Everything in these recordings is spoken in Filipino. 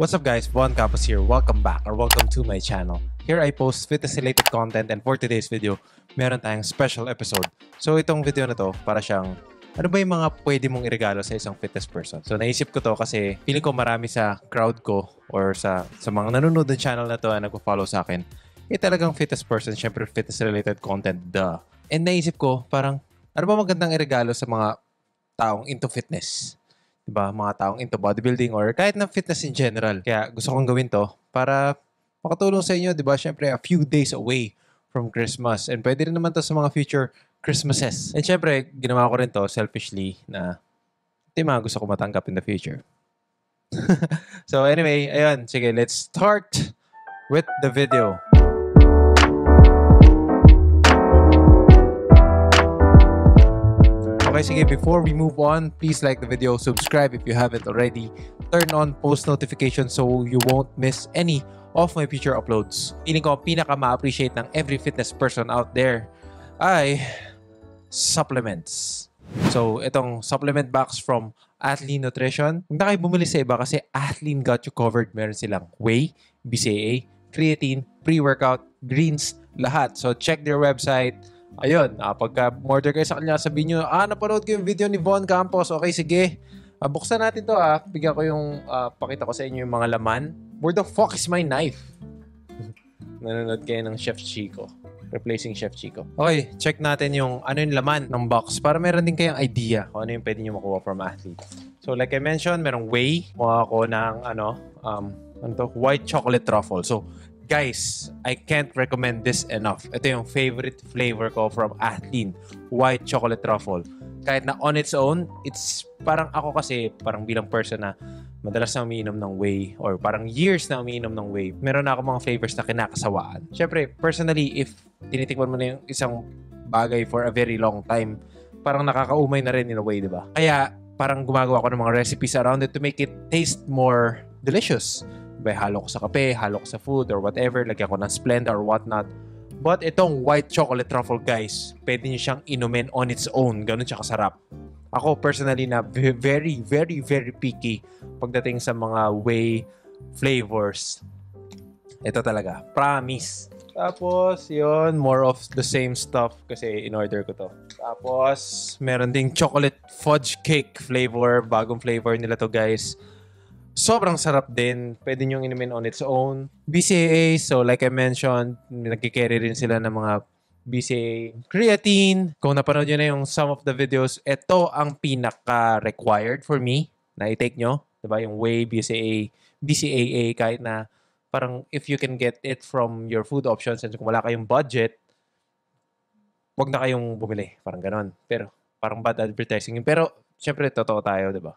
What's up guys, Von Campos here. Welcome back or welcome to my channel. Here I post fitness-related content and for today's video, meron tayong special episode. So itong video na to, para siyang ano ba yung mga pwede mong iregalo sa isang fitness person? So naisip ko to kasi feeling ko marami sa crowd ko or sa mga nanonood ng channel na to na nagpo-follow sa akin, talagang fitness person, syempre fitness-related content, duh. And naisip ko parang ano ba magandang iregalo sa mga taong into fitness? Diba? Mga taong into bodybuilding or kahit na fitness in general. Kaya gusto kong gawin to para makatulong sa inyo, diba? Syempre, a few days away from Christmas. And pwede rin naman to sa mga future Christmases. And syempre, ginawa ko rin to selfishly na ito yung mga gusto ko matanggap in the future. So anyway, ayun. Sige, let's start with the video. Okay, sige, before we move on, please like the video, subscribe if you haven't already, turn on post notifications so you won't miss any of my future uploads. Feeling ko pinaka-ma-appreciate ng every fitness person out there ay supplements. So, itong supplement box from Athlean Nutrition. Huwag na kayo bumili sa iba kasi Athlean got you covered. Meron silang whey, BCAA, creatine, pre-workout, greens, lahat. So, check their website. Ayun, pagka order kayo sa kanya, sabihin nyo, napanood ko yung video ni Von Campos. Okay, sige. Buksan natin to Bigyan ko yung, pakita ko sa inyo yung mga laman. Where the fuck is my knife? Nanonood kayo ng Chef Chico. Replacing Chef Chico. Okay, check natin yung ano yung laman ng box para meron din kayong idea kung ano yung pwede nyo makuha from Athlete. So like I mentioned, merong whey. Mukha ko ng white chocolate truffle. So, guys, I can't recommend this enough. Ito yung favorite flavor ko from Athlean, white chocolate truffle. Kahit na on its own, it's parang ako kasi, parang bilang person na madalas na umiinom ng whey or parang years na umiinom ng whey, meron na ako mga flavors na kinakasawaan. Siyempre, personally, if tinitikman mo na yung isang bagay for a very long time, parang nakakaumay na rin in a way, di ba? Kaya, parang gumagawa ko ng mga recipes around it to make it taste more delicious. Diba, halo ko sa kape, halo ko sa food or whatever, lagyan ko ng Splenda or whatnot. But itong white chocolate truffle, guys, pwede nyo siyang inumin on its own. Ganun siya kasarap. Ako personally na very, very, very picky pagdating sa mga whey flavors. Ito talaga. Promise. Tapos, yun, more of the same stuff kasi in-order ko to. Tapos, meron ding chocolate fudge cake flavor. Bagong flavor nila to, guys. Sobrang sarap din. Pwede nyo inumin on its own. BCAA, so like I mentioned, nagkikerry rin sila ng mga BCAA. Creatine, kung napanood nyo na yung some of the videos, ito ang pinaka-required for me na i-take nyo. Diba? Yung whey, BCAA, kahit na parang if you can get it from your food options and kung wala kayong budget, wag na kayong bumili. Parang ganon. Pero parang bad advertising. Pero syempre, totoo tayo, diba?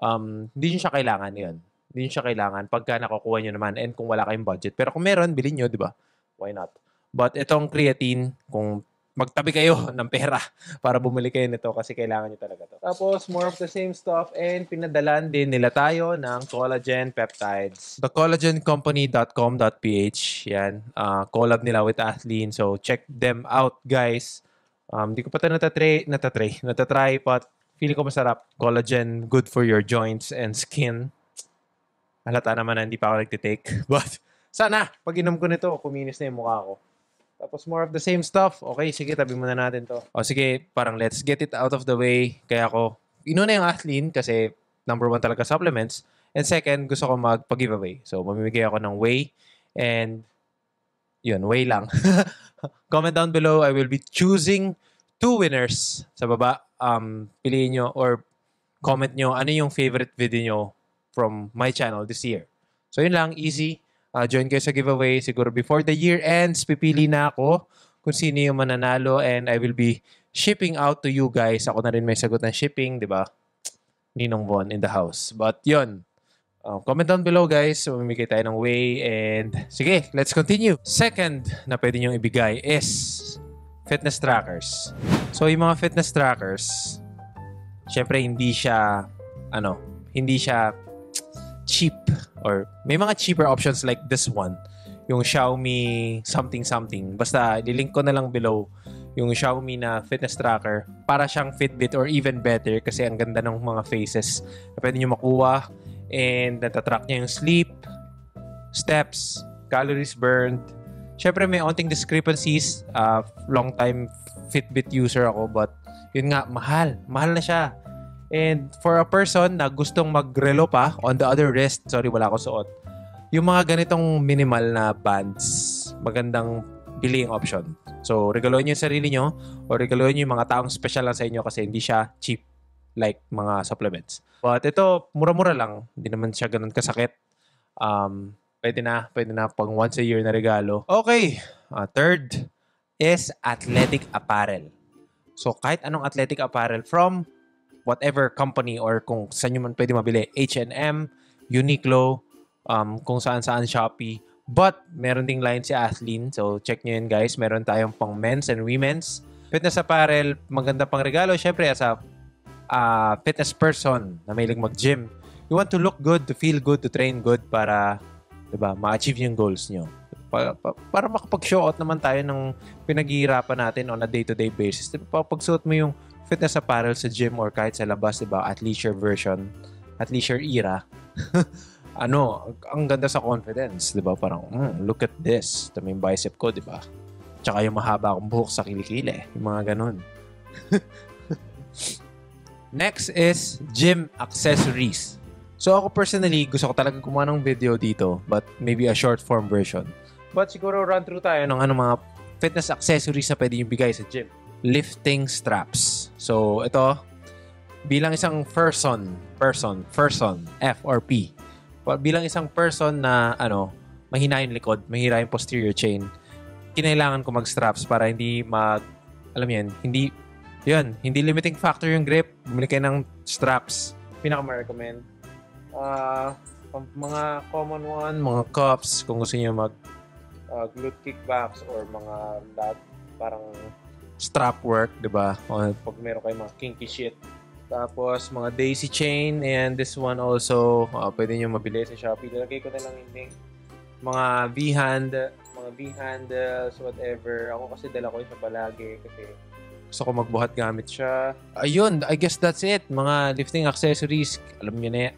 Hindi nyo siya kailangan yun. Hindi nyo siya kailangan pagka nakukuha nyo naman and kung wala kayong budget. Pero kung meron, bilhin nyo, di ba? Why not? But itong creatine, kung magtabi kayo ng pera para bumili kayo nito kasi kailangan nyo talaga to. Tapos, more of the same stuff and pinadalan din nila tayo ng collagen peptides. Thecollagencompany.com.ph yan. Collab nila with Athlean. So, check them out, guys. Hindi ko pa ito natatry, but feeling ko masarap. Collagen, good for your joints and skin. Halata naman na hindi pa ako nagtitake. But, sana, pag inom ko nito, kuminis na yung mukha ko. Tapos, more of the same stuff. Okay, sige, tabi muna natin to. O sige, parang let's get it out of the way. Kaya ako, inuna yung Athlean kasi number 1 talaga supplements. And second, gusto ko magpa-giveaway. So, mamimigay ako ng whey. And, yun, whey lang. Comment down below. I will be choosing 2 winners sa baba. Piliin nyo or comment nyo ano yung favorite video nyo from my channel this year. So yun lang, easy. Join kayo sa giveaway. Siguro before the year ends, pipili na ako kung sino yung mananalo and I will be shipping out to you guys. Ako na rin may sagot ng shipping, di ba? Ninong Von in the house. But yun, comment down below guys. So, mamimigay tayo ng whey and sige, let's continue. Second na pwede nyong ibigay is fitness trackers. So, yung mga fitness trackers, syempre hindi siya cheap or may mga cheaper options like this one. Yung Xiaomi something. Basta, lilink ko na lang below yung Xiaomi na fitness tracker. Para siyang Fitbit or even better kasi ang ganda ng mga faces na pwede nyo makuha. and natatrack niya yung sleep, steps, calories burned. Syempre may onting discrepancies. Long time Fitbit user ako, but yun nga, mahal. Mahal na siya. And for a person na gustong magrelo pa on the other wrist, sorry, wala ako suot, yung mga ganitong minimal na bands, magandang billing option. So, regaluhin nyo yung sarili nyo o regaluhin nyo yung mga taong special lang sa inyo kasi hindi siya cheap like mga supplements. But ito, mura-mura lang. Hindi naman siya ganun kasakit. Pwede na pang once a year na regalo. Okay, third is athletic apparel. So, kahit anong athletic apparel from whatever company or kung saan nyo man pwede mabili. H&M, Uniqlo, kung saan-saan Shopee. But, meron ding line si Athlean. So, check nyo yun guys. Meron tayong pang men's and women's. Fitness apparel, maganda pang regalo. Syempre, as a fitness person na mahilig mag-gym, you want to look good, to feel good, to train good para, diba, ma-achieve yung goals nyo. Para makapag-show out naman tayo ng pinaghihirapan natin on a day-to-day basis. Diba, pagsuot mo yung fitness apparel sa gym or kahit sa labas, diba, at leisure version, at leisure era, ang ganda sa confidence, diba? Parang, look at this. Ito yung bicep ko, diba? Tsaka yung mahaba akong buhok sa kilikili. Yung mga ganun. Next is gym accessories. So ako personally, gusto ko talaga gumawa ng video dito, but maybe a short form version. But siguro run through tayo ng mga fitness accessories na pwede yung bigay sa gym. Lifting straps. So ito, bilang isang person, F or P. Bilang isang person na mahina yung likod, mahina yung posterior chain, kinailangan ko mag-straps para hindi hindi limiting factor yung grip. Bumili kayo ng straps. Pinaka-recommend. Mga common one, mga cups, kung gusto niyo mag glute kickbacks or mga lat, parang strap work, diba? Pag meron kayo mga kinky shit. Tapos, mga daisy chain, and this one also, pwede nyo mabili sa Shopee. Lalagay ko na lang yung link. Mga V-handles, whatever. Ako kasi dala ko siya palagi kasi gusto ko magbuhat gamit siya. Ayun, I guess that's it. Mga lifting accessories, alam nyo na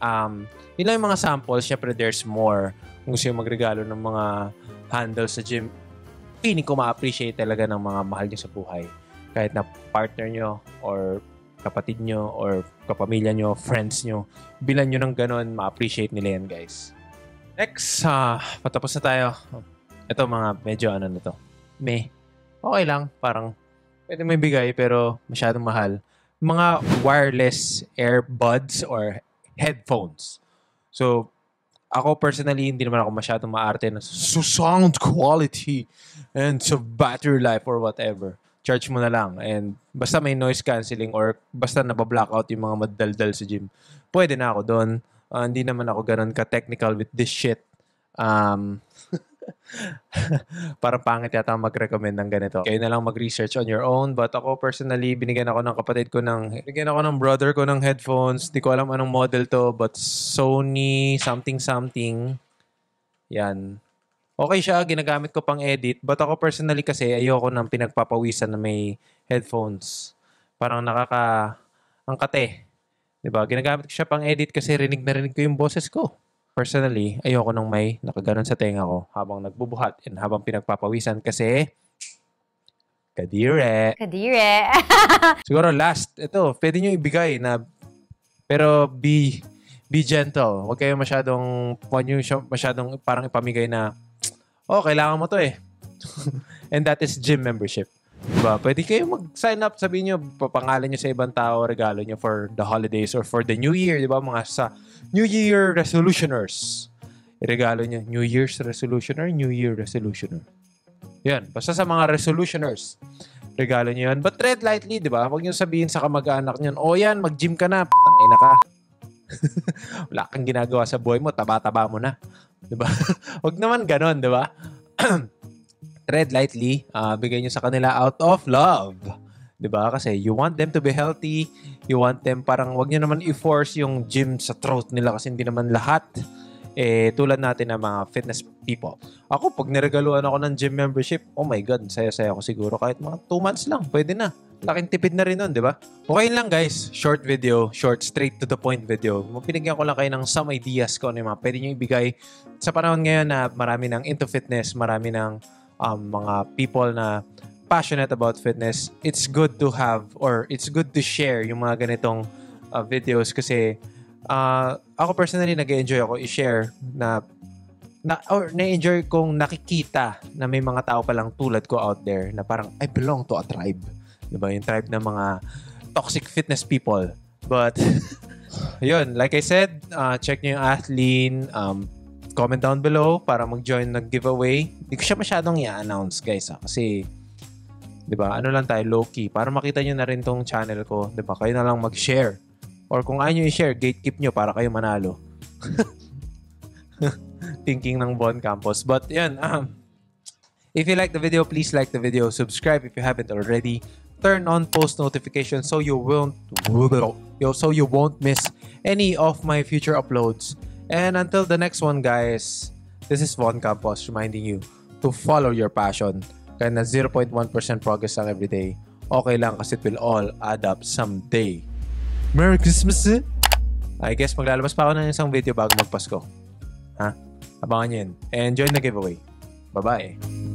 yun lang yung mga samples. Siyempre, there's more. Kung gusto yung magregalo ng mga handles sa gym, feeling ko ma-appreciate talaga ng mga mahal nyo sa buhay. Kahit na partner nyo or kapatid nyo or kapamilya nyo, friends nyo, bilan nyo ng ganun, ma-appreciate nila yan, guys. Next, patapos na tayo. Ito mga medyo na to. Okay lang, parang pwede may bigay pero masyadong mahal. Mga wireless earbuds or headphones. So, ako personally, hindi naman ako masyadong maarte na sound quality and sa battery life or whatever. Charge mo na lang. And basta may noise cancelling or basta nabablock yung mga madaldal sa gym, pwede na ako doon. Hindi naman ako ganun ka-technical with this shit. Parang pangit yata mag-recommend ng ganito. Kayo na lang mag-research on your own. But ako personally, binigyan ako ng brother ko ng headphones. Di ko alam anong model to, but Sony something. Yan. Okay siya, ginagamit ko pang edit. But ako personally kasi, ayoko ng pinagpapawisan na may headphones. Parang angkate. Diba? Ginagamit ko siya pang edit kasi rinig na rinig ko yung boses ko. Personally, ayoko nung may nakaganon sa tenga ko habang nagbubuhat and habang pinagpapawisan kasi kadire. Siguro last, ito, pwede nyo ibigay na pero be gentle. Huwag kayo masyadong parang ipamigay na kailangan mo to eh. And that is gym membership. Diba? Pwede kayo mag-sign up, sabihin nyo, papangalan nyo sa ibang tao, regalo nyo for the holidays or for the New Year, diba? Mga sa New Year resolutioners. Regalo nyo, New Year's resolutioner, New Year resolutioner. Yan, basta sa mga resolutioners, regalo nyo yan. But tread lightly, diba? Huwag nyo sabihin sa kamag-anak nyo, yan, mag-gym ka na, ina ka. Wala kang ginagawa sa buhay mo, taba-taba mo na. Diba? Huwag naman ganon, diba? Tread lightly, bigay nyo sa kanila out of love. Diba? Kasi you want them to be healthy, you want them parang wag nyo naman i-force yung gym sa throat nila kasi hindi naman lahat tulad natin ng mga fitness people. Ako, pag niregaluan ako ng gym membership, oh my God, saya-saya ako siguro kahit mga 2 months lang, pwede na. Laking tipid na rin nun, di ba? Okay lang guys, short video, short, straight to the point video. Pinigyan ko lang kayo ng some ideas ko ano yung mga pwede nyo ibigay sa panahon ngayon na marami ng into fitness, marami ng mga people na passionate about fitness. It's good to have or it's good to share yung mga ganitong videos kasi ako personally nag-enjoy ako i-share or na-enjoy kong nakikita na may mga tao palang tulad ko out there na parang I belong to a tribe. Diba? Yung tribe ng mga toxic fitness people. But, yun, like I said, check nyo yung Athlean. Comment down below para mag-join ng giveaway. Hindi ko siya masyadong i-announce, guys. Kasi, diba, ano lang tayo, low-key. Para makita nyo na rin tong channel ko. Diba, kayo na lang mag-share. Or kung ayaw nyo i-share, gatekeep nyo para kayo manalo. Thinking ng Bon Campos. But, yun, if you like the video, please like the video. Subscribe if you haven't already. Turn on post notifications so you won't miss any of my future uploads. And until the next one, guys, this is Von Campos reminding you to follow your passion. Kaya na 0.1% progress lang every day. Okay lang kasi it will all add up someday. Merry Christmas! I guess maglalabas pa ako ng isang video bago magpasko. Ha? Abangan nyo yun. And join the giveaway. Bye-bye!